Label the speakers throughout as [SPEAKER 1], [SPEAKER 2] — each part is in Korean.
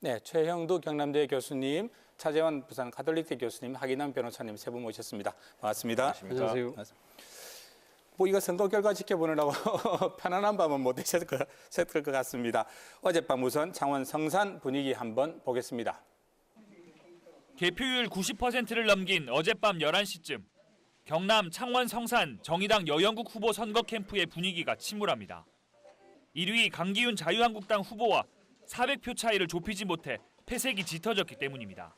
[SPEAKER 1] 네, 최형두 경남대 교수님, 차재원 부산 가톨릭대 교수님, 하기남 변호사님 세 분 모셨습니다. 반갑습니다.
[SPEAKER 2] 안녕하세요.
[SPEAKER 1] 뭐 이거 선거 결과 지켜보느라고 편안한 밤은 못 되셨을 것 같습니다. 어젯밤 우선 창원 성산 분위기 한번 보겠습니다.
[SPEAKER 3] 개표율 90%를 넘긴 어젯밤 11시쯤 경남 창원 성산 정의당 여영국 후보 선거 캠프의 분위기가 침울합니다. 1위 강기훈 자유한국당 후보와 400표 차이를 좁히지 못해 패색이 짙어졌기 때문입니다.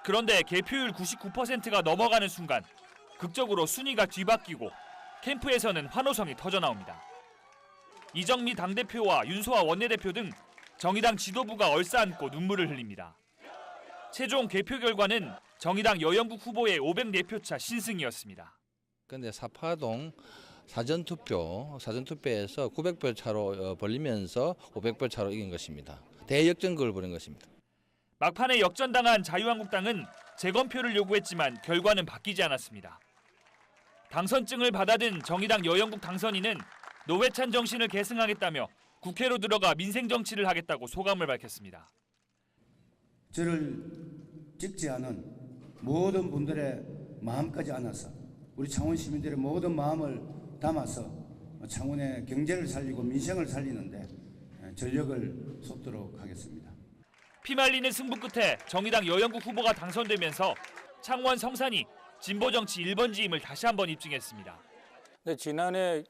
[SPEAKER 3] 그런데 개표율 99%가 넘어가는 순간 극적으로 순위가 뒤바뀌고 캠프에서는 환호성이 터져나옵니다. 이정미 당대표와 윤소아 원내대표 등 정의당 지도부가 얼싸안고 눈물을 흘립니다. 최종 개표 결과는 정의당 여영국 후보의 504표 차 신승이었습니다.
[SPEAKER 4] 그런데 사파동 사전투표에서 900표 차로 벌리면서 500표 차로 이긴 것입니다. 대역전극을 벌인 것입니다.
[SPEAKER 3] 막판에 역전당한 자유한국당은 재검표를 요구했지만 결과는 바뀌지 않았습니다. 당선증을 받아든 정의당 여영국 당선인은 노회찬 정신을 계승하겠다며 국회로 들어가 민생 정치를 하겠다고 소감을 밝혔습니다.
[SPEAKER 5] 저를 찍지 않은 모든 분들의 마음까지 안아서 우리 창원 시민들의 모든 마음을 담아서 창원의 경제를 살리고 민생을 살리는데 전력을 쏟도록 하겠습니다.
[SPEAKER 3] 피말리는 승부 끝에 정의당 여영국 후보가 당선되면서 창원 성산이 진보정치 1번지임을 다시 한번 입증했습니다.
[SPEAKER 1] 네, 지난해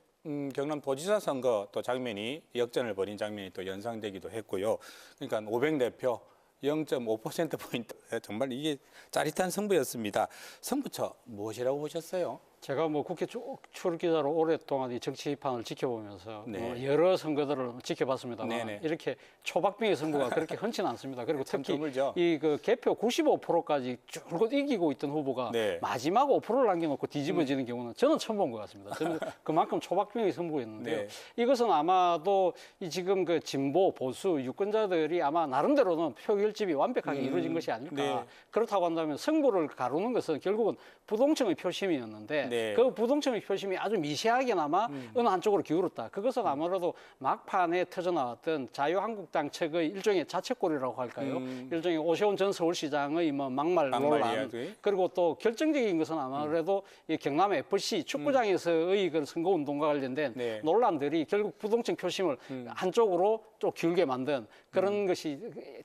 [SPEAKER 1] 경남도지사 선거 또 장면이 역전을 벌인 장면이 또 연상되기도 했고요. 그러니까 504표 0.5%포인트 정말 이게 짜릿한 승부였습니다. 승부처 무엇이라고 보셨어요?
[SPEAKER 2] 제가 국회 출입기자로 오랫동안 이 정치판을 지켜보면서
[SPEAKER 1] 네.
[SPEAKER 2] 여러 선거들을 지켜봤습니다만
[SPEAKER 1] 네네.
[SPEAKER 2] 이렇게 초박빙의 승부가 그렇게 흔치는 않습니다. 그리고
[SPEAKER 1] 참
[SPEAKER 2] 특히
[SPEAKER 1] 드물죠.
[SPEAKER 2] 이 개표 95%까지 줄곧 이기고 있던 후보가
[SPEAKER 1] 네.
[SPEAKER 2] 마지막 5%를 남겨놓고 뒤집어지는 경우는 저는 처음 본 것 같습니다. 저는 그만큼 초박빙의 승부였는데요.
[SPEAKER 1] 네.
[SPEAKER 2] 이것은 아마도 이 지금 그 진보 보수 유권자들이 아마 나름대로는 표 결집이 완벽하게 이루어진 것이 아닐까.
[SPEAKER 1] 네.
[SPEAKER 2] 그렇다고 한다면 승부를 가르는 것은 결국은 부동층의 표심이었는데
[SPEAKER 1] 네.
[SPEAKER 2] 그 부동층의 표심이 아주 미세하게나마 어느 한쪽으로 기울었다. 그것은 아무래도 막판에 터져나왔던 자유한국당 측의 일종의 자책골이라고 할까요? 일종의 오세훈 전 서울시장의 막말 논란.
[SPEAKER 1] 이야기.
[SPEAKER 2] 그리고 또 결정적인 것은 아무래도 이 경남 FC 축구장에서의 그 선거운동과 관련된
[SPEAKER 1] 네.
[SPEAKER 2] 논란들이 결국 부동층 표심을 한쪽으로 좀 기울게 만든 그런 것이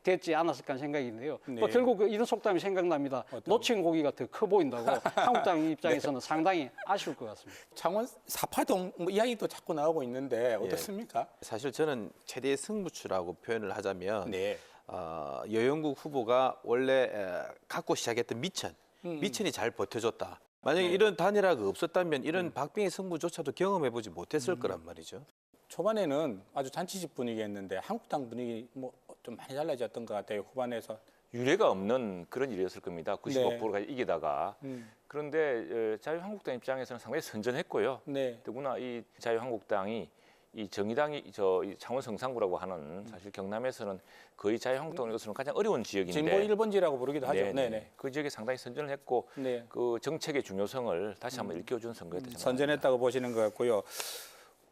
[SPEAKER 2] 됐지 않았을까 하는 생각인데요.
[SPEAKER 1] 네.
[SPEAKER 2] 또 결국 이런 속담이 생각납니다. 놓친 고기가 더 커 보인다고 한국당 입장에서는 상당히 아쉬울 것 같습니다.
[SPEAKER 1] 창원 사파동 이야기도 자꾸 나오고 있는데 어떻습니까?
[SPEAKER 6] 사실 저는 최대의 승부추라고 표현을 하자면
[SPEAKER 1] 네.
[SPEAKER 6] 여영국 후보가 원래 갖고 시작했던 미천이 잘 버텨줬다. 만약에 이런 단일화가 없었다면 이런 박빙의 승부조차도 경험해보지 못했을 거란 말이죠.
[SPEAKER 1] 초반에는 아주 잔치집 분위기였는데 한국당 분위기 좀 많이 달라졌던 것 같아요. 후반에서.
[SPEAKER 7] 유례가 없는 그런 일이었을 겁니다. 95%가 이기다가. 그런데 자유한국당 입장에서는 상당히 선전했고요.
[SPEAKER 1] 네.
[SPEAKER 7] 더구나 이 자유한국당이 이 정의당이 이 창원 성산구라고 하는 사실 경남에서는 거의 자유한국당으로서는 가장 어려운 지역인데
[SPEAKER 1] 진보 1번지라고 부르기도 하죠.
[SPEAKER 7] 네네. 그 지역에 상당히 선전을 했고
[SPEAKER 1] 네.
[SPEAKER 7] 그 정책의 중요성을 다시 한번 일깨워준 선거였다 생각합니다.
[SPEAKER 1] 선전했다고 보시는 것 같고요.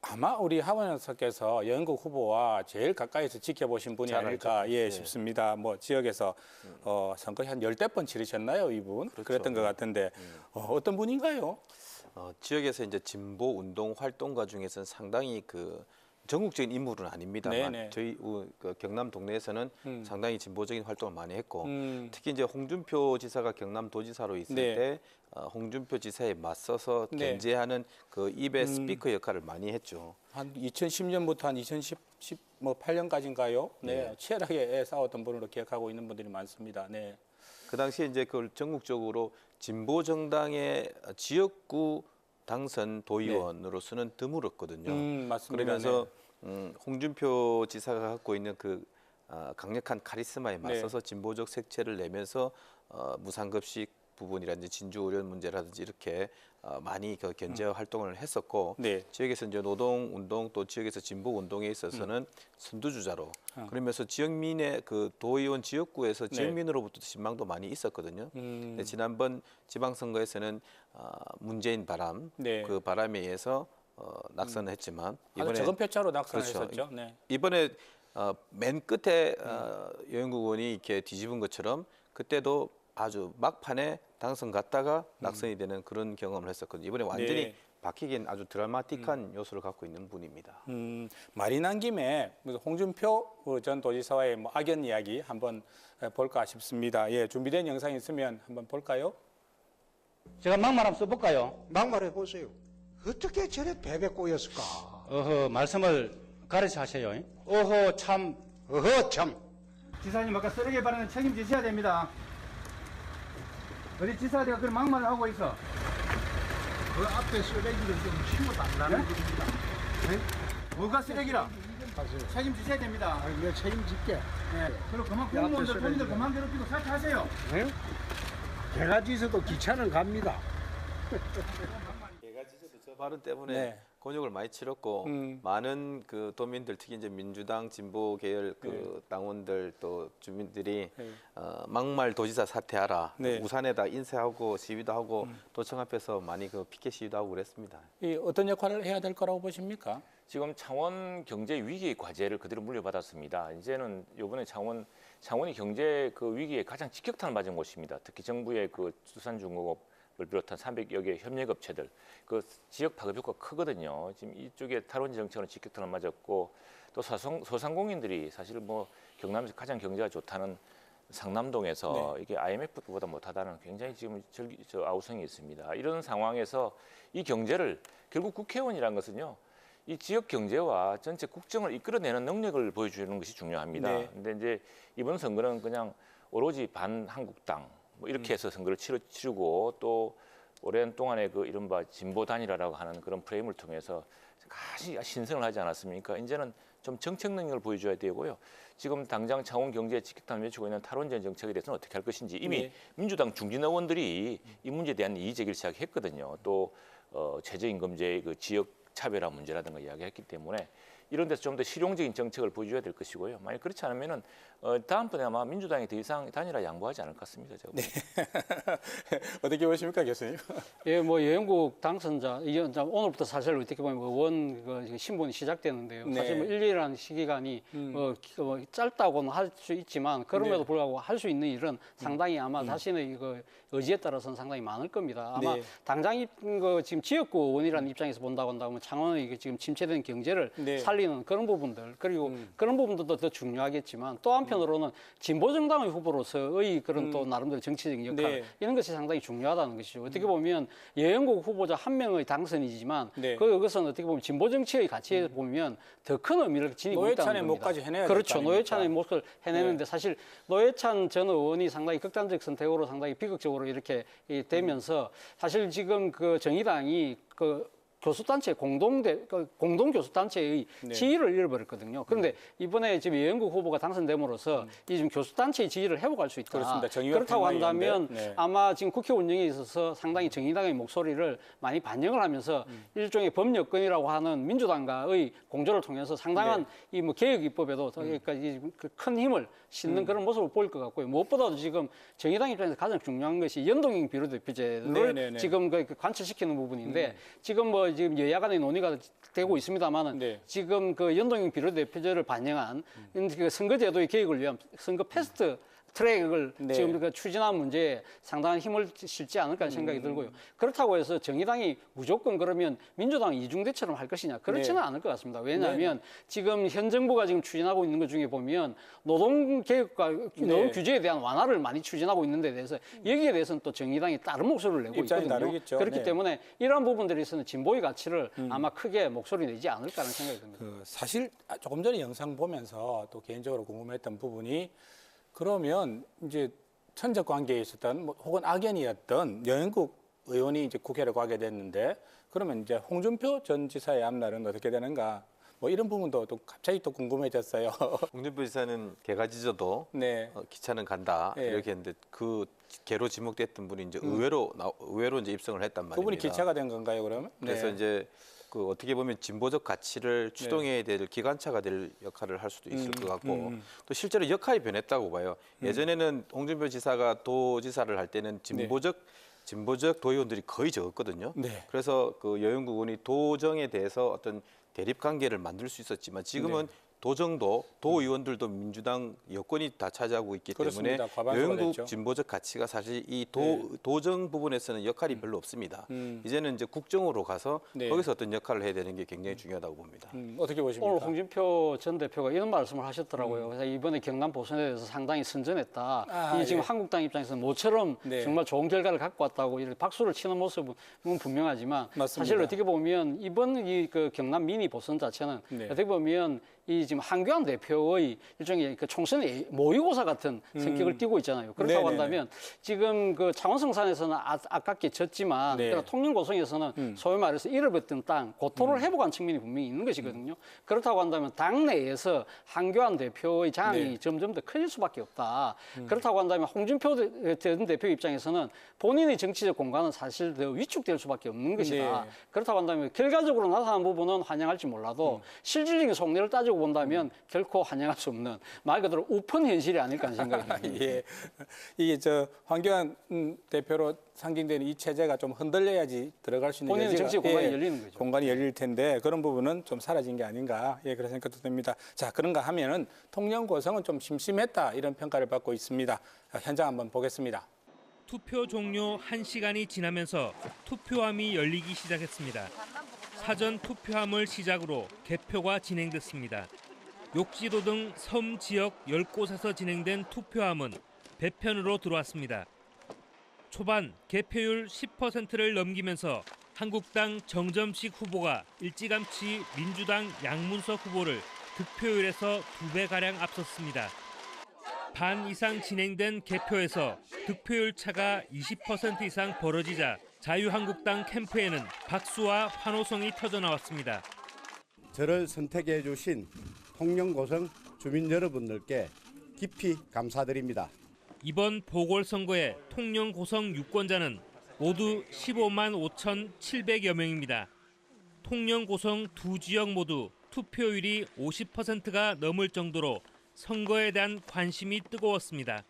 [SPEAKER 1] 아마 우리 하원석께서 여영국 후보와 제일 가까이서 지켜보신 분이 아닐까 싶습니다. 지역에서 선거 한 10대 번 치르셨나요, 이분?
[SPEAKER 6] 그렇죠.
[SPEAKER 1] 그랬던 것 같은데 어떤 분인가요?
[SPEAKER 6] 지역에서 이제 진보 운동 활동가 중에서는 상당히 그 전국적인 인물은 아닙니다만
[SPEAKER 1] 네네.
[SPEAKER 6] 저희 그 경남 동네에서는 상당히 진보적인 활동을 많이 했고 특히 이제 홍준표 지사가 경남도지사로 있을
[SPEAKER 1] 네.
[SPEAKER 6] 때 홍준표 지사에 맞서서
[SPEAKER 1] 네.
[SPEAKER 6] 견제하는 그 입의 스피커 역할을 많이 했죠.
[SPEAKER 1] 한 2010년부터 한 2018년까지인가요? 네, 치열하게 싸웠던 분으로 기억하고 있는 분들이 많습니다. 네.
[SPEAKER 6] 그 당시에 이제 그걸 전국적으로 진보 정당의 지역구 당선 도의원으로서는 드물었거든요.
[SPEAKER 1] 맞습니다.
[SPEAKER 6] 그러면서 홍준표 지사가 갖고 있는 그 강력한 카리스마에 맞서서 진보적 색채를 내면서 무상급식 부분이라든지 진주의료 문제라든지 이렇게 많이 그 견제 활동을 했었고
[SPEAKER 1] 네.
[SPEAKER 6] 지역에서 이제 노동 운동 또 지역에서 진보 운동에 있어서는 선두주자로 그러면서 지역민의 그 도의원 지역구에서 지역민으로부터 신망도 많이 있었거든요. 근데 지난번 지방선거에서는 문재인 바람 그 바람에 의해서 낙선을 했지만
[SPEAKER 1] 아주 적은 표차로
[SPEAKER 6] 그렇죠.
[SPEAKER 1] 낙선했었죠. 네.
[SPEAKER 6] 이번에 맨 끝에 여영국 의원이 이렇게 뒤집은 것처럼 그때도 아주 막판에 당선 갔다가 낙선이 되는 그런 경험을 했었거든요. 이번에 완전히
[SPEAKER 1] 네.
[SPEAKER 6] 바뀌긴 아주 드라마틱한 요소를 갖고 있는 분입니다.
[SPEAKER 1] 말이 난 김에 홍준표 전 도지사와의 뭐 악연 이야기 한번 볼까 싶습니다. 예, 준비된 영상 있으면 한번 볼까요?
[SPEAKER 2] 제가 막말 한번 써볼까요?
[SPEAKER 8] 막말해 보세요. 어떻게 저래 베베 꼬였을까?
[SPEAKER 2] 어허, 말씀을 가르쳐 하세요. 어허, 참.
[SPEAKER 8] 어허 참.
[SPEAKER 1] 지사님 아까 쓰레기 발언은 책임지셔야 됩니다. 어디 지사가 그런 막말을 하고 있어?
[SPEAKER 8] 그 앞에 쓰레기를 좀 치워 달라는 겁니다.
[SPEAKER 1] 뭐가 쓰레기라? 책임지셔야 됩니다.
[SPEAKER 8] 아, 내가 책임질게.
[SPEAKER 1] 그리고 그만 공무원들 본인들 그만 괴롭히고 사퇴하세요.
[SPEAKER 8] 네? 개가지에서도 기차는 갑니다.
[SPEAKER 6] 저 발언 때문에
[SPEAKER 1] 네.
[SPEAKER 6] 곤욕을 많이 치렀고 많은 그 도민들 특히 이제 민주당 진보 계열 그 당원들 또 주민들이 막말 도지사 사퇴하라
[SPEAKER 1] 네.
[SPEAKER 6] 우산에다 인쇄하고 시위도 하고 도청 앞에서 많이 그 피켓 시위도 하고 그랬습니다.
[SPEAKER 1] 이 어떤 역할을 해야 될 거라고 보십니까?
[SPEAKER 7] 지금 창원 경제 위기 과제를 그대로 물려받았습니다. 이제는 이번에 창원이 경제 그 위기에 가장 직격탄을 맞은 곳입니다. 특히 정부의 그 수산중공업을 비롯한 300여 개 협력업체들 그 지역 파급 효과가 크거든요. 지금 이쪽에 탈원지 정책으로 직격탄을 맞았고 또 소상공인들이 사실 뭐 경남에서 가장 경제가 좋다는 상남동에서 이게 IMF보다 못하다는 굉장히 지금 아우성이 있습니다. 이런 상황에서 이 경제를 결국 국회의원이라는 것은요. 이 지역 경제와 전체 국정을 이끌어내는 능력을 보여주는 것이 중요합니다. 근데 이제 이번 선거는 그냥 오로지 반한국당 뭐 이렇게 해서 선거를 치르고 또 오랜 동안의 그 이른바 진보 단일화라고 하는 그런 프레임을 통해서 가시 신성을 하지 않았습니까? 이제는 좀 정책 능력을 보여줘야 되고요. 지금 당장 창원 경제에 직격탄을 맺히고 있는 탈원전 정책에 대해서는 어떻게 할 것인지 이미 민주당 중진 의원들이 이 문제에 대한 이의 제기를 시작했거든요. 또 최저임금제의 그 지역 차별화 문제라든가 이야기했기 때문에 이런 데서 좀 더 실용적인 정책을 보여줘야 될 것이고요. 만약 그렇지 않으면은 다음번에 아마 민주당이 더 이상 단일화 양보하지 않을 것 같습니다. 제가
[SPEAKER 1] 어떻게 보십니까, 교수님?
[SPEAKER 2] 예, 뭐 여영국 당선자 이게 이제 오늘부터 사실 어떻게 보면 의원 그 신분이 시작되는데요.
[SPEAKER 1] 네.
[SPEAKER 2] 사실 뭐 1년이라는 시기간이 뭐 짧다고는 할 수 있지만 그럼에도 불구하고 할 수 있는 일은 상당히 아마 자신의 이거 의지에 따라서는 상당히 많을 겁니다. 아마 당장 지금 지역구 의원이라는 입장에서 본다고 한다면 창원의 이게 지금 침체된 경제를 살리는 그런 부분들 그리고 그런 부분들도 더 중요하겠지만 또 한편으로는 진보 정당의 후보로서의 그런 또 나름대로 정치적인 역할 이런 것이 상당히 중요하다는 것이죠. 어떻게 보면 여영국 후보자 한 명의 당선이지만 그것은 어떻게 보면 진보 정치의 가치에 보면 더 큰 의미를 지니고 있다는 겁니다.
[SPEAKER 1] 노회찬의 몫까지 해내야
[SPEAKER 2] 그렇죠. 노회찬의 몫을 해내는데 사실 노회찬 전 의원이 상당히 극단적 선택으로 상당히 비극적으로 이렇게 되면서 사실 지금 그 정의당이 그 교수단체 공동교수단체의 지위를 잃어버렸거든요. 그런데 이번에 지금 여영국 후보가 당선됨으로써 이 지금 교수단체의 지위를 회복할 수 있다.
[SPEAKER 1] 그렇습니다.
[SPEAKER 2] 그렇다고 한다면 아마 지금 국회 운영에 있어서 상당히 정의당의 목소리를 많이 반영을 하면서 일종의 법여건이라고 하는 민주당과의 공조를 통해서 상당한 이 뭐 개혁 입법에도 그러니까 큰 힘을 싣는 그런 모습을 보일 것 같고요. 무엇보다도 지금 정의당 입장에서 가장 중요한 것이 연동형 비례대표제를 지금 관철시키는 부분인데 지금 뭐 지금 여야 간의 논의가 되고 있습니다만은 지금 그 연동형 비례대표제를 반영한 그 선거제도의 개혁을 위한 선거 패스트 트랙을 지금 그 추진한 문제에 상당한 힘을 실지 않을까 하는 생각이 들고요. 그렇다고 해서 정의당이 무조건 그러면 민주당 이중대처럼 할 것이냐 그렇지는 않을 것 같습니다. 왜냐하면 지금 현 정부가 지금 추진하고 있는 것 중에 보면 노동개혁과 노동 규제에 대한 완화를 많이 추진하고 있는 데 대해서 여기에 대해서는 또 정의당이 다른 목소리를 내고 있거든요.
[SPEAKER 1] 다르겠죠.
[SPEAKER 2] 그렇기 때문에 이러한 부분들에 있어서는 진보의 가치를 아마 크게 목소리 내지 않을까 하는 생각이 듭니다.
[SPEAKER 1] 사실 조금 전에 영상 보면서 또 개인적으로 궁금했던 부분이 그러면 이제 천적 관계에 있었던 혹은 악연이었던 여영국 의원이 이제 국회를 가게 됐는데 그러면 이제 홍준표 전 지사의 앞날은 어떻게 되는가? 뭐 이런 부분도 또 갑자기 또 궁금해졌어요.
[SPEAKER 6] 홍준표 지사는 개가 짖어도 기차는 간다 이렇게 했는데 그 개로 지목됐던 분이 이제 의외로 이제 입성을 했단 말입니다.
[SPEAKER 1] 그분이 기차가 된 건가요, 그러면?
[SPEAKER 6] 그래서 이제 그 어떻게 보면 진보적 가치를 추동해야 될 기관차가 될 역할을 할 수도 있을 것 같고 또 실제로 역할이 변했다고 봐요. 예전에는 홍준표 지사가 도지사를 할 때는 진보적 도의원들이 거의 적었거든요. 그래서 그 여영국 의원이 도정에 대해서 어떤 대립 관계를 만들 수 있었지만 지금은 도정도 도의원들도 민주당 여권이 다 차지하고 있기 때문에
[SPEAKER 1] 그렇습니다. 과반수가 됐죠.
[SPEAKER 6] 여영국 진보적 가치가 사실 이 도정 부분에서는 역할이 별로 없습니다. 이제는 이제 국정으로 가서
[SPEAKER 1] 네.
[SPEAKER 6] 거기서 어떤 역할을 해야 되는 게 굉장히 중요하다고 봅니다.
[SPEAKER 1] 어떻게 보십니까?
[SPEAKER 2] 오늘 홍준표 전 대표가 이런 말씀을 하셨더라고요. 그래서 이번에 경남 보선에 대해서 상당히 선전했다. 이 지금
[SPEAKER 1] 예.
[SPEAKER 2] 한국당 입장에서는 모처럼
[SPEAKER 1] 네.
[SPEAKER 2] 정말 좋은 결과를 갖고 왔다고 이렇게 박수를 치는 모습은 분명하지만
[SPEAKER 1] 맞습니다.
[SPEAKER 2] 사실 어떻게 보면 이번 그 경남 미니 보선 자체는
[SPEAKER 1] 네.
[SPEAKER 2] 어떻게 보면 이 지금 한교안 대표의 일종의 그 총선의 모의고사 같은 성격을 띠고 있잖아요. 그렇다고
[SPEAKER 1] 네네네.
[SPEAKER 2] 한다면 지금 그 창원성산에서는 아깝게 졌지만
[SPEAKER 1] 네.
[SPEAKER 2] 그러나 통영고성에서는 소위 말해서 잃어버렸던 땅, 고토를 회복한 측면이 분명히 있는 것이거든요. 그렇다고 한다면 당내에서 한교안 대표의 장이
[SPEAKER 1] 네.
[SPEAKER 2] 점점 더 커질 수밖에 없다. 그렇다고 한다면 홍준표 전 대표 입장에서는 본인의 정치적 공간은 사실 더 위축될 수밖에 없는 것이다.
[SPEAKER 1] 네.
[SPEAKER 2] 그렇다고 한다면 결과적으로 나타난 부분은 환영할지 몰라도 실질적인 속내를 따지고 본다면 결코 환영할 수 없는 말 그대로 우픈 현실이 아닐까 하는 생각이 듭니다.
[SPEAKER 1] 예, 이게 황교안 대표로 상징되는 이 체제가 좀 흔들려야지 들어갈 수 있는
[SPEAKER 2] 본인의
[SPEAKER 1] 여지가-
[SPEAKER 2] 정치적 공간이
[SPEAKER 1] 예,
[SPEAKER 2] 열리는 거죠.
[SPEAKER 1] 공간이 열릴 텐데 그런 부분은 좀 사라진 게 아닌가 그런 생각도 듭니다. 자, 그런가 하면은 통영 고성은 좀 심심했다 이런 평가를 받고 있습니다. 현장 한번 보겠습니다.
[SPEAKER 9] 투표 종료 1시간이 지나면서 투표함이 열리기 시작했습니다. 사전 투표함을 시작으로 개표가 진행됐습니다. 욕지도 등 섬 지역 10곳에서 진행된 투표함은 배편으로 들어왔습니다. 초반 개표율 10%를 넘기면서 한국당 정점식 후보가 일찌감치 민주당 양문석 후보를 득표율에서 2배가량 앞섰습니다. 반 이상 진행된 개표에서 득표율 차가 20% 이상 벌어지자 자유한국당 캠프에는 박수와 환호성이 터져나왔습니다.
[SPEAKER 10] 저를 선택해 주신 통영고성 주민 여러분들께 깊이 감사드립니다.
[SPEAKER 9] 이번 보궐선거의 통영고성 유권자는 모두 15만 5,700여 명입니다. 통영고성 두 지역 모두 투표율이 50%가 넘을 정도로 선거에 대한 관심이 뜨거웠습니다.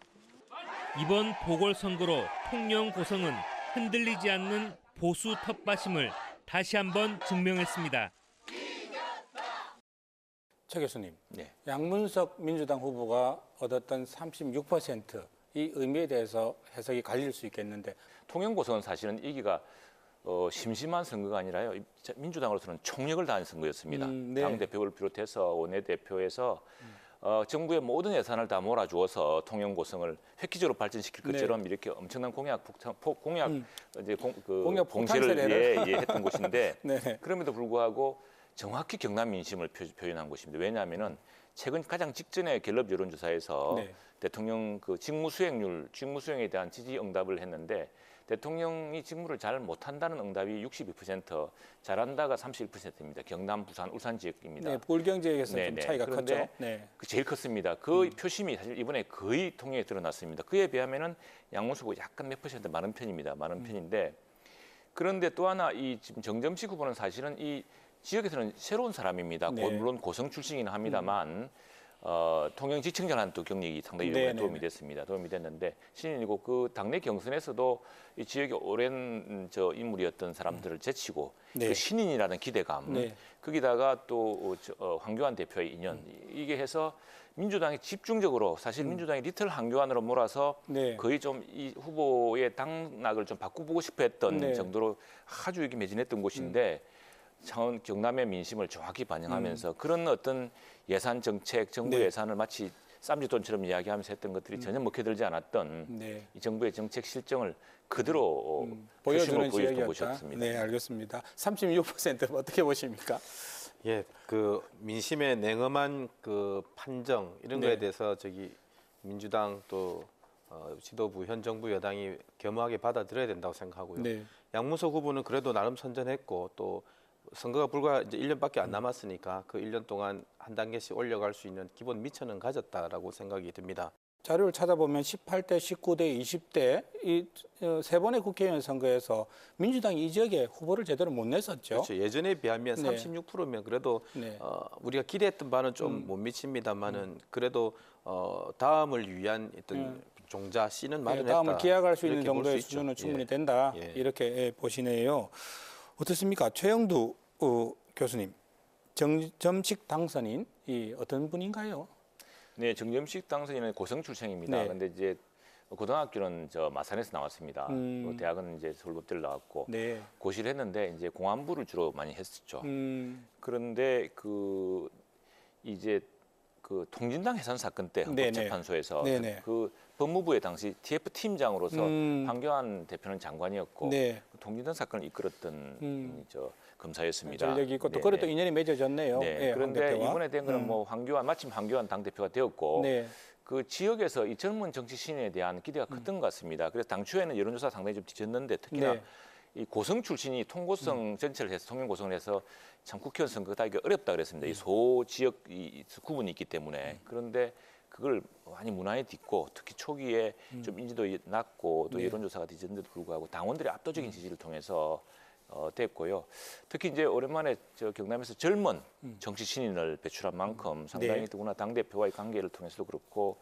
[SPEAKER 9] 이번 보궐선거로 통영고성은 흔들리지 않는 보수 텃밭임을 다시 한번 증명했습니다.
[SPEAKER 1] 최 교수님,
[SPEAKER 7] 네.
[SPEAKER 1] 양문석 민주당 후보가 얻었던 36%, 이 의미에 대해서 해석이 갈릴 수 있겠는데
[SPEAKER 7] 통영고성은 사실은 이기가 심심한 선거가 아니라요. 민주당으로서는 총력을 다한 선거였습니다.
[SPEAKER 1] 네.
[SPEAKER 7] 당대표를 비롯해서 원내대표에서 정부의 모든 예산을 다 몰아주어서 통영고성을 획기적으로 발전시킬 것처럼 이렇게 엄청난 공약 이제
[SPEAKER 1] 공약
[SPEAKER 7] 공시를
[SPEAKER 1] 폭탄세례를.
[SPEAKER 7] 했던 곳인데
[SPEAKER 1] 네.
[SPEAKER 7] 그럼에도 불구하고 정확히 경남 민심을 표현한 곳입니다. 왜냐하면은 최근 가장 직전에 갤럽 여론조사에서
[SPEAKER 1] 네.
[SPEAKER 7] 대통령 그 직무수행에 대한 지지 응답을 했는데 대통령이 직무를 잘 못한다는 응답이 62%, 잘한다가 31%입니다. 경남, 부산, 울산 지역입니다.
[SPEAKER 1] 네, 불경 지역에서는 좀
[SPEAKER 7] 네네.
[SPEAKER 1] 차이가
[SPEAKER 7] 그런데
[SPEAKER 1] 컸죠. 네.
[SPEAKER 7] 그 제일 컸습니다. 그 표심이 사실 이번에 거의 통영에 드러났습니다. 그에 비하면은 양문석 후보 약간 몇 퍼센트 많은 편입니다. 많은 편인데 그런데 또 하나 이 지금 정점식 후보는 사실은 이 지역에서는 새로운 사람입니다.
[SPEAKER 1] 네.
[SPEAKER 7] 물론 고성 출신이긴 합니다만 통영 지청자라는 또 경력이 상당히
[SPEAKER 1] 네,
[SPEAKER 7] 도움이
[SPEAKER 1] 네, 네.
[SPEAKER 7] 됐습니다. 도움이 됐는데 신인이고 그 당내 경선에서도 이 지역의 오랜 인물이었던 사람들을 제치고
[SPEAKER 1] 네.
[SPEAKER 7] 그 신인이라는 기대감
[SPEAKER 1] 네.
[SPEAKER 7] 거기다가 또 황교안 대표의 인연 이게 해서 민주당이 집중적으로 사실 민주당이 리틀 황교안으로 몰아서
[SPEAKER 1] 네.
[SPEAKER 7] 거의 좀 이 후보의 당락을 좀 바꾸고 싶어 했던
[SPEAKER 1] 네.
[SPEAKER 7] 정도로 아주 이게 매진했던 곳인데 창원 경남의 민심을 정확히 반영하면서 그런 어떤 예산 정책, 정부
[SPEAKER 1] 네.
[SPEAKER 7] 예산을 마치 쌈짓돈처럼 이야기하면서 했던 것들이 전혀 먹혀들지 않았던
[SPEAKER 1] 네.
[SPEAKER 7] 이 정부의 정책 실정을 그대로
[SPEAKER 1] 보여주는
[SPEAKER 7] 표심으로 보여줬던
[SPEAKER 1] 지역이었다.
[SPEAKER 7] 곳이었습니다.
[SPEAKER 1] 네, 알겠습니다. 36% 어떻게 보십니까?
[SPEAKER 6] 예, 그 민심의 냉엄한 그 판정 이런
[SPEAKER 1] 네.
[SPEAKER 6] 거에 대해서 민주당 또 지도부 현 정부 여당이 겸허하게 받아들여야 된다고 생각하고요.
[SPEAKER 1] 네.
[SPEAKER 6] 양문석 후보는 그래도 나름 선전했고 또 선거가 불과 이제 1년밖에 안 남았으니까 그 1년 동안 한 단계씩 올려갈 수 있는 기본 미천은 가졌다라고 생각이 듭니다.
[SPEAKER 1] 자료를 찾아보면 18대, 19대, 20대 이 세 번의 국회의원 선거에서 민주당이 이 지역에 후보를 제대로 못 냈었죠.
[SPEAKER 6] 그렇죠. 예전에 비하면
[SPEAKER 1] 네.
[SPEAKER 6] 36%면 그래도
[SPEAKER 1] 네.
[SPEAKER 6] 우리가 기대했던 바는 좀 못 미칩니다만은 그래도 다음을 위한 어떤 종자 씨는 마련했다.
[SPEAKER 1] 다음을 기약할 수 있는
[SPEAKER 6] 이렇게 볼
[SPEAKER 1] 정도의
[SPEAKER 6] 수 있죠.
[SPEAKER 1] 수준은 충분히
[SPEAKER 6] 예.
[SPEAKER 1] 된다.
[SPEAKER 6] 예.
[SPEAKER 1] 이렇게 보시네요. 어떻습니까? 최영두 교수님. 정점식 당선인 이 어떤 분인가요?
[SPEAKER 7] 네, 정점식 당선인은 고성 출생입니다.
[SPEAKER 1] 네.
[SPEAKER 7] 근데 이제 고등학교는 저 마산에서 나왔습니다. 또 대학은 이제 서울법대를 나왔고
[SPEAKER 1] 네.
[SPEAKER 7] 고시를 했는데 이제 공안부를 주로 많이 했었죠. 그런데 그 이제 그 통진당 해산 사건 때 헌법재판소에서
[SPEAKER 1] 네네.
[SPEAKER 7] 그 법무부의 당시 TF 팀장으로서 황교안 대표는 장관이었고
[SPEAKER 1] 네.
[SPEAKER 7] 그 통진당 사건을 이끌었던 저 검사였습니다.
[SPEAKER 1] 전력이 있고 또
[SPEAKER 7] 네,
[SPEAKER 1] 그래 또
[SPEAKER 7] 네.
[SPEAKER 1] 인연이 맺어졌네요.
[SPEAKER 7] 네,
[SPEAKER 1] 예, 황
[SPEAKER 7] 그런데
[SPEAKER 1] 대표와.
[SPEAKER 7] 이번에 된 거는 뭐 마침 황교안 당대표가 되었고
[SPEAKER 1] 네.
[SPEAKER 7] 그 지역에서 이 젊은 정치 신인에 대한 기대가 컸던 것 같습니다. 그래서 당초에는 여론조사 상당히 좀 뒤졌는데 특히나
[SPEAKER 1] 네.
[SPEAKER 7] 이 고성 출신이 통고성 전체를 해서 통영 고성을 해서 참 국회의원 선거 따기가 어렵다 그랬습니다. 이 소 지역 이 구분이 있기 때문에 그런데 그걸 많이 무난히 딛고 특히 초기에 좀 인지도 낮고 또
[SPEAKER 1] 네.
[SPEAKER 7] 여론조사가 뒤졌는데도 불구하고 당원들의 압도적인 지지를 통해서 됐고요. 특히 이제 오랜만에 저 경남에서 젊은 정치 신인을 배출한 만큼 상당히
[SPEAKER 1] 네.
[SPEAKER 7] 더구나 당 대표와의 관계를 통해서도 그렇고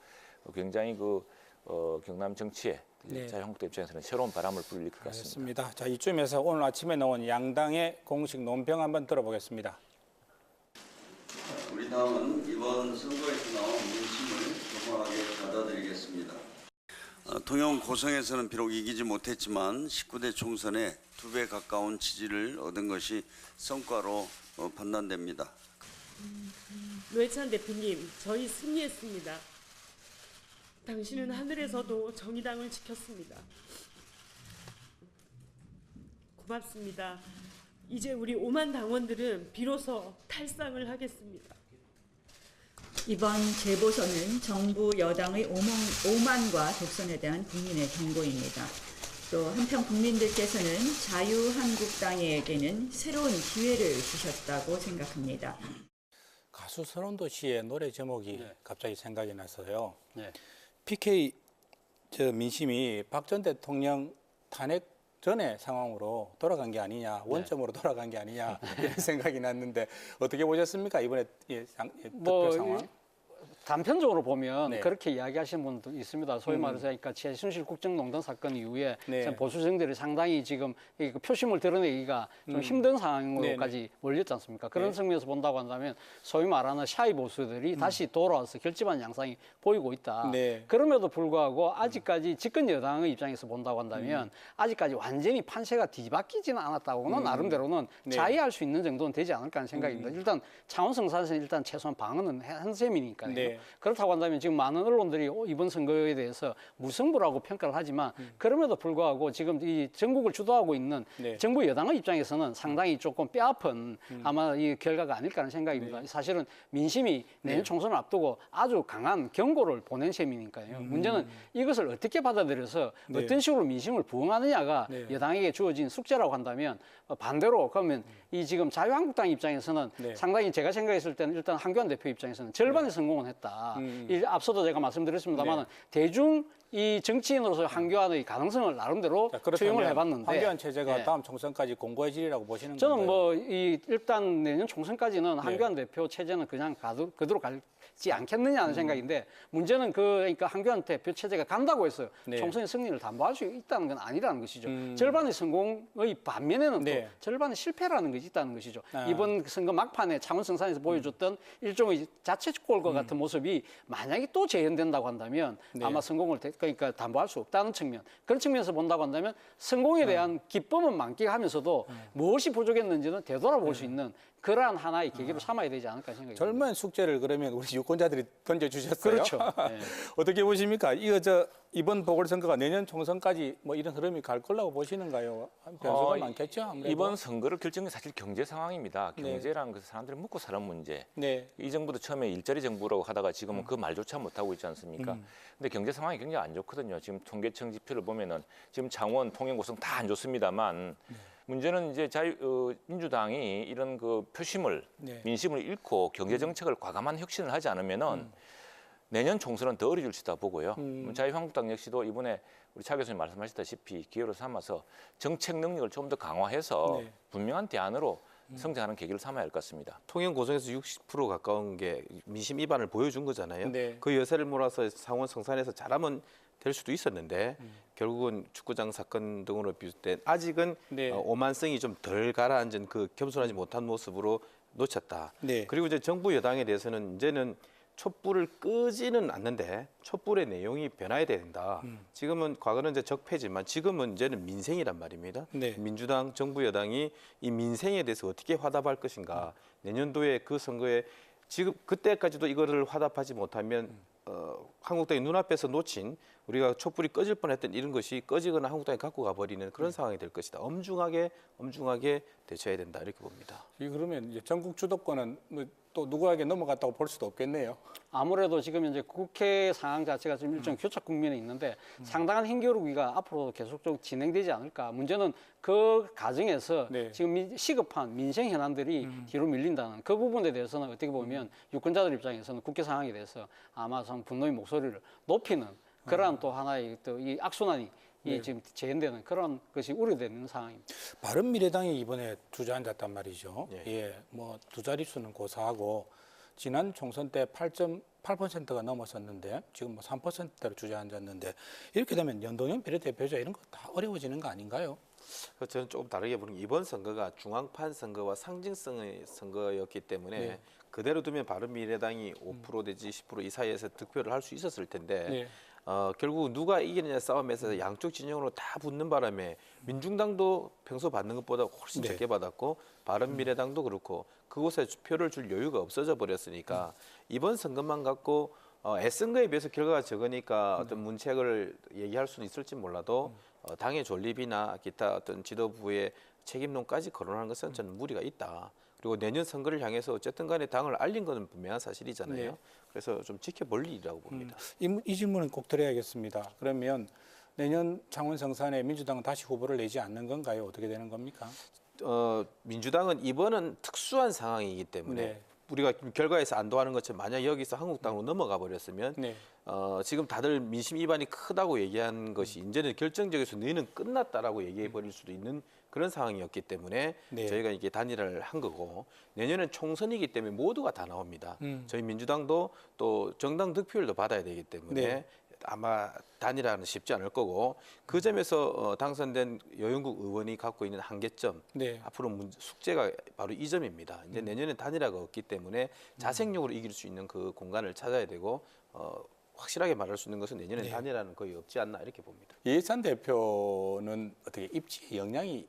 [SPEAKER 7] 굉장히 그 경남 정치에
[SPEAKER 1] 네.
[SPEAKER 7] 자유한국당 입장에서는 새로운 바람을 불릴 것 같습니다.
[SPEAKER 1] 알겠습니다. 자, 이쯤에서 오늘 아침에 나온 양당의 공식 논평 한번 들어보겠습니다.
[SPEAKER 11] 우리 당은 이번 선거에서 나온 민심을 겸허하게 받아들이겠습니다. 통영 고성에서는 비록 이기지 못했지만 19대 총선에 2배 가까운 지지를 얻은 것이 성과로 판단됩니다.
[SPEAKER 12] 노회찬 대표님, 저희 승리했습니다. 당신은 하늘에서도 정의당을 지켰습니다. 고맙습니다. 이제 우리 5만 당원들은 비로소 탈상을 하겠습니다.
[SPEAKER 13] 이번 재보선은 정부 여당의 오만과 독선에 대한 국민의 경고입니다. 또 한편 국민들께서는 자유한국당에게는 새로운 기회를 주셨다고 생각합니다.
[SPEAKER 1] 가수 선원도 씨의 노래 제목이 갑자기 생각이 나서요.
[SPEAKER 2] 네.
[SPEAKER 1] PK 저 민심이 박 전 대통령 탄핵 전의 상황으로 돌아간 게 아니냐, 원점으로 돌아간 게 아니냐 이런 생각이 났는데 어떻게 보셨습니까? 이번에 투표 상황?
[SPEAKER 2] 단편적으로 보면
[SPEAKER 1] 네.
[SPEAKER 2] 그렇게 이야기하시는 분도 있습니다. 소위 말해서 그러니까 최순실 국정농단 사건 이후에
[SPEAKER 1] 네.
[SPEAKER 2] 보수정들이 상당히 지금 이 표심을 드러내기가 좀 힘든 상황으로까지 몰렸지 않습니까? 그런
[SPEAKER 1] 네.
[SPEAKER 2] 측면에서 본다고 한다면 소위 말하는 샤이 보수들이 다시 돌아와서 결집한 양상이 보이고 있다.
[SPEAKER 1] 네.
[SPEAKER 2] 그럼에도 불구하고 아직까지 집권 여당의 입장에서 본다고 한다면 아직까지 완전히 판세가 뒤바뀌지는 않았다고는 나름대로는
[SPEAKER 1] 네.
[SPEAKER 2] 자의할 수 있는 정도는 되지 않을까 하는 생각입니다. 일단 차원성사에서 일단 최소한 방어는 한 셈이니까요.
[SPEAKER 1] 네.
[SPEAKER 2] 그렇다고 한다면 지금 많은 언론들이 이번 선거에 대해서 무승부라고 평가를 하지만 그럼에도 불구하고 지금 이 전국을 주도하고 있는
[SPEAKER 1] 네.
[SPEAKER 2] 정부 여당의 입장에서는 상당히 조금 뼈아픈 아마 이 결과가 아닐까 하는 생각입니다. 사실은 민심이 내년 총선을 앞두고 아주 강한 경고를 보낸 셈이니까요. 문제는 이것을 어떻게 받아들여서
[SPEAKER 1] 네.
[SPEAKER 2] 어떤 식으로 민심을 부응하느냐가
[SPEAKER 1] 네.
[SPEAKER 2] 여당에게 주어진 숙제라고 한다면 반대로 그러면 이 지금 자유한국당 입장에서는
[SPEAKER 1] 네.
[SPEAKER 2] 상당히 제가 생각했을 때는 일단 한교안 대표 입장에서는 절반의 성공은 했다. 이 앞서도 제가 말씀드렸습니다만 대중 이 정치인으로서 한교안의 가능성을 나름대로 투영을 해봤는데
[SPEAKER 1] 황교안 체제가
[SPEAKER 2] 네.
[SPEAKER 1] 다음 총선까지 공고해지리라고 보시는
[SPEAKER 2] 저는
[SPEAKER 1] 건가요?
[SPEAKER 2] 뭐 일단 내년 총선까지는 한교안 대표 체제는 그냥 그대로 갈지 않겠느냐 하는 생각인데 문제는 그러니까 한교안 대표 체제가 간다고 해서
[SPEAKER 1] 네.
[SPEAKER 2] 총선의 승리를 담보할 수 있다는 건 아니라는 것이죠. 절반의 성공의 반면에는
[SPEAKER 1] 네.
[SPEAKER 2] 또 절반의 실패라는 것이 있다는 것이죠.
[SPEAKER 1] 아.
[SPEAKER 2] 이번 선거 막판에 창원성산에서 보여줬던 일종의 자책골과 같은 모습이 만약에 또 재현된다고 한다면
[SPEAKER 1] 네.
[SPEAKER 2] 아마 성공을 그러니까 담보할 수 없다는 측면. 그런 측면에서 본다고 한다면 성공에 대한 기쁨은 만끽하면서도 무엇이 부족했는지는 되돌아볼 수 있는 그러한 하나의 계기로 삼아야 되지 않을까 생각이 듭니다.
[SPEAKER 1] 젊은 숙제를 그러면 우리 유권자들이 던져주셨어요.
[SPEAKER 2] 그렇죠. 네.
[SPEAKER 1] 어떻게 보십니까? 이번 보궐선거가 내년 총선까지 뭐 이런 흐름이 갈 거라고 보시는가요? 변수가 많겠죠. 아무래도.
[SPEAKER 7] 이번 선거를 결정은 사실 경제 상황입니다.
[SPEAKER 1] 네.
[SPEAKER 7] 경제라는 것은 사람들이 먹고 사는 문제.
[SPEAKER 1] 네.
[SPEAKER 7] 이 정부도 처음에 일자리 정부라고 하다가 지금은 그 말조차 못하고 있지 않습니까? 근데 경제 상황이 굉장히 안 좋거든요. 지금 통계청 지표를 보면은 지금 창원, 통영, 고성 다 안 좋습니다만 문제는 이제 민주당이 이런 그 표심을
[SPEAKER 1] 네.
[SPEAKER 7] 민심을 잃고 경제 정책을 과감한 혁신을 하지 않으면은 내년 총선은 더 어려질 수 있다 보고요. 자유한국당 역시도 이번에 우리 차 교수님 말씀하셨다시피 기회로 삼아서 정책 능력을 좀 더 강화해서
[SPEAKER 1] 네.
[SPEAKER 7] 분명한 대안으로 성장하는 계기를 삼아야 할 것 같습니다.
[SPEAKER 6] 통영 고성에서 60% 가까운 게 민심 위반을 보여준 거잖아요.
[SPEAKER 1] 네.
[SPEAKER 6] 그 여세를 몰아서 상원 성산에서 잘하면 될 수도 있었는데 결국은 축구장 사건 등으로 비롯된 아직은
[SPEAKER 1] 네.
[SPEAKER 6] 오만성이 좀 덜 가라앉은 그 겸손하지 못한 모습으로 놓쳤다.
[SPEAKER 1] 네.
[SPEAKER 6] 그리고 이제 정부 여당에 대해서는 이제는 촛불을 끄지는 않는데 촛불의 내용이 변화해야 된다. 지금은 과거는 이제 적폐지만 지금은 이제는 민생이란 말입니다.
[SPEAKER 1] 네.
[SPEAKER 6] 민주당, 정부 여당이 이 민생에 대해서 어떻게 화답할 것인가. 내년도에 그 선거에 지금 그때까지도 이거를 화답하지 못하면 한국당이 눈앞에서 놓친 우리가 촛불이 꺼질 뻔했던 이런 것이 꺼지거나 한국당이 갖고 가버리는 그런 상황이 될 것이다. 엄중하게 대처해야 된다 이렇게 봅니다.
[SPEAKER 1] 그러면 이제 전국 주도권은 또 누구에게 넘어갔다고 볼 수도 없겠네요.
[SPEAKER 2] 아무래도 지금 이제 국회 상황 자체가 좀 일정 교착 국면에 있는데 상당한 힘겨루기가 앞으로 계속적으로 진행되지 않을까. 문제는 그 과정에서
[SPEAKER 1] 네.
[SPEAKER 2] 지금 시급한 민생 현안들이 뒤로 밀린다는 그 부분에 대해서는 어떻게 보면 유권자들 입장에서는 국회 상황에 대해서 아마 좀 분노의 목소리를 높이는 그러한 또 하나의 또 이 악순환이
[SPEAKER 1] 네.
[SPEAKER 2] 지금 재현되는 그런 것이 우려되는 상황입니다.
[SPEAKER 1] 바른미래당이 이번에 주저앉았단 말이죠.
[SPEAKER 6] 예.
[SPEAKER 1] 예, 뭐 두 자릿수는 고사하고 지난 총선 때 8.8%가 넘었었는데 지금 뭐 3%대로 주저앉았는데 이렇게 되면 연동형 비례대표자 이런 거 다 어려워지는 거 아닌가요?
[SPEAKER 6] 저는 조금 다르게 보는 게 이번 선거가 중앙판 선거와 상징성의 선거였기 때문에
[SPEAKER 1] 네.
[SPEAKER 6] 그대로 두면 바른미래당이 5% 내지 10% 이 사이에서 득표를 할 수 있었을 텐데
[SPEAKER 1] 네.
[SPEAKER 6] 결국 누가 이기느냐 싸움에서 양쪽 진영으로 다 붙는 바람에 민중당도 평소 받는 것보다 훨씬
[SPEAKER 1] 네.
[SPEAKER 6] 적게 받았고 바른미래당도 그렇고 그곳에 표를 줄 여유가 없어져 버렸으니까 이번 선거만 갖고 애쓴 거에 비해서 결과가 적으니까 어떤 문책을 얘기할 수는 있을지 몰라도 당의 존립이나 기타 어떤 지도부의 책임론까지 거론하는 것은 저는 무리가 있다. 그리고 내년 선거를 향해서 어쨌든 간에 당을 알린 것은 분명한 사실이잖아요.
[SPEAKER 1] 네.
[SPEAKER 6] 그래서 좀 지켜볼 일이라고 봅니다.
[SPEAKER 1] 이 질문은 꼭 드려야겠습니다. 그러면 내년 창원 성산에 민주당은 다시 후보를 내지 않는 건가요? 어떻게 되는 겁니까?
[SPEAKER 6] 민주당은 이번은 특수한 상황이기 때문에
[SPEAKER 1] 네.
[SPEAKER 6] 우리가 결과에서 안도하는 것처럼 만약 여기서 한국당으로 넘어가 버렸으면
[SPEAKER 1] 네.
[SPEAKER 6] 지금 다들 민심 위반이 크다고 얘기한 것이 이제는 결정적에서 너희는 끝났다라고 얘기해 버릴 수도 있는 그런 상황이었기 때문에
[SPEAKER 1] 네.
[SPEAKER 6] 저희가 이게 단일화를 한 거고 내년엔 총선이기 때문에 모두가 다 나옵니다. 저희 민주당도 또 정당 득표율도 받아야 되기 때문에
[SPEAKER 1] 네.
[SPEAKER 6] 아마 단일화는 쉽지 않을 거고 그 점에서 당선된 여영국 의원이 갖고 있는 한계점
[SPEAKER 1] 네.
[SPEAKER 6] 앞으로 숙제가 바로 이 점입니다. 이제 내년에 단일화가 없기 때문에 자생력으로 이길 수 있는 그 공간을 찾아야 되고 확실하게 말할 수 있는 것은 내년에
[SPEAKER 1] 네.
[SPEAKER 6] 단일화는 거의 없지 않나 이렇게 봅니다.
[SPEAKER 1] 이해찬 대표는 어떻게 입지에 영향이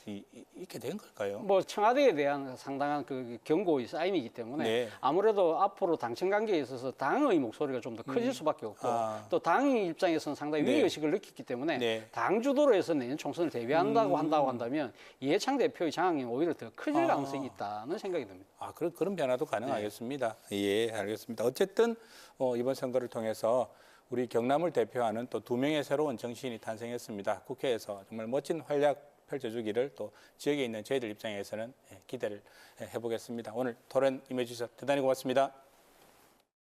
[SPEAKER 1] 있게 된 걸까요?
[SPEAKER 2] 뭐 청와대에 대한 상당한 그 경고의 쌓임이기 때문에
[SPEAKER 1] 네.
[SPEAKER 2] 아무래도 앞으로 당청 관계에 있어서 당의 목소리가 좀 더 커질 수밖에 없고 또 당의 입장에서는 상당히
[SPEAKER 1] 네.
[SPEAKER 2] 위의식을 느꼈기 때문에
[SPEAKER 1] 네.
[SPEAKER 2] 당 주도로 해서 내년 총선을 대비한다고 한다면 이해창 대표의 장악이 오히려 더 커질 가능성이 있다는 생각이 듭니다.
[SPEAKER 1] 그런 변화도 가능하겠습니다. 예, 알겠습니다. 어쨌든 이번 선거를 통해서 우리 경남을 대표하는 또 2명의 새로운 정치인이 탄생했습니다. 국회에서 정말 멋진 활약 펼쳐주기를 또 지역에 있는 저희들 입장에서는 기대를 해보겠습니다. 오늘 토론 임해주셔서 대단히 고맙습니다.